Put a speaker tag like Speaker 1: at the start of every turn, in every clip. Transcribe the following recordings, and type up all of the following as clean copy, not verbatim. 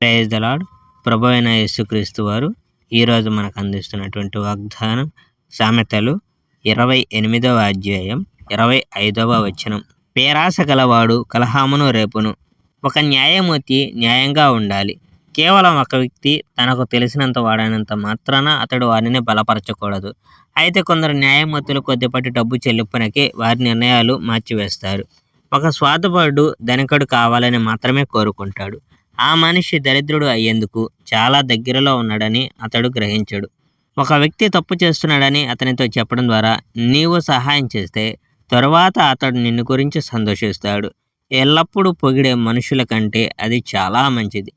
Speaker 1: Praise the lord. ప్రభు అయిన యేసుక్రీస్తు వారు ఈరోజు మనకు అందిస్తున్నటువంటి వాగ్దానం సామెతలు 28వ అధ్యాయం 25వ వచనం. పేరాస గలవాడు కలహమును రేపును. ఒక న్యాయమూర్తి న్యాయంగా ఉండాలి. కేవలం ఒక వ్యక్తి తనకు తెలిసినంత వాడైనంత మాత్రాన అతడు వారిని బలపరచకూడదు. అయితే కొందరు న్యాయమూర్తులు కొద్దిపాటి డబ్బు చెల్లింపునకే వారి నిర్ణయాలు మార్చివేస్తారు. ఒక స్వార్థపరుడు ధనికుడు కావాలని మాత్రమే కోరుకుంటాడు. ఆ మనిషి దరిద్రుడు అయ్యేందుకు చాలా దగ్గరలో ఉన్నాడని అతడు గ్రహించడు. ఒక వ్యక్తి తప్పు చేస్తున్నాడని అతనితో చెప్పడం ద్వారా నీవు సహాయం చేస్తే తరువాత అతడు నిన్ను గురించి సంతోషిస్తాడు. ఎల్లప్పుడూ పొగిడే మనుషుల కంటే అది చాలా మంచిది.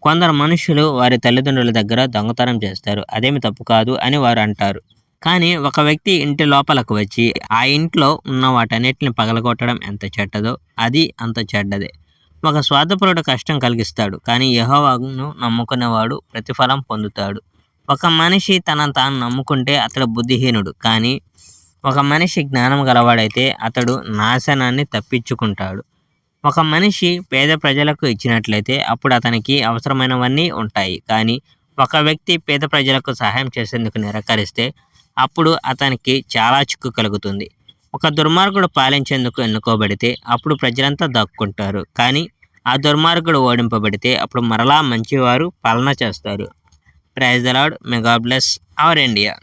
Speaker 1: కొందరు మనుషులు వారి తల్లిదండ్రుల దగ్గర దొంగతనం చేస్తారు, అదేమి తప్పు కాదు అని వారు అంటారు. కానీ ఒక వ్యక్తి ఇంటి లోపలకు వచ్చి ఆ ఇంట్లో ఉన్న వాటన్నిటిని పగలగొట్టడం ఎంత చెడ్డదో అది అంత చెడ్డదే. ఒక స్వార్థపరుడు కష్టం కలిగిస్తాడు, కానీ యెహోవాను నమ్ముకునేవాడు ప్రతిఫలం పొందుతాడు. ఒక మనిషి తనను తాను నమ్ముకుంటే అతడు బుద్ధిహీనుడు, కానీ ఒక మనిషి జ్ఞానం గలవాడైతే అతడు నాశనాన్ని తప్పించుకుంటాడు. ఒక మనిషి పేద ప్రజలకు ఇచ్చినట్లయితే అప్పుడు అతనికి అవసరమైనవన్నీ ఉంటాయి. కానీ ఒక వ్యక్తి పేద ప్రజలకు సహాయం చేసేందుకు నిరాకరిస్తే అప్పుడు అతనికి చాలా చిక్కు కలుగుతుంది. ఒక దుర్మార్గుడు పాలించేందుకు ఎన్నుకోబడితే అప్పుడు ప్రజలంతా దక్కుంటారు. కానీ ఆ దుర్మార్గుడు ఓడింపబడితే అప్పుడు మరలా మంచివారు పాలన చేస్తారు. Praise the Lord. May God bless our India.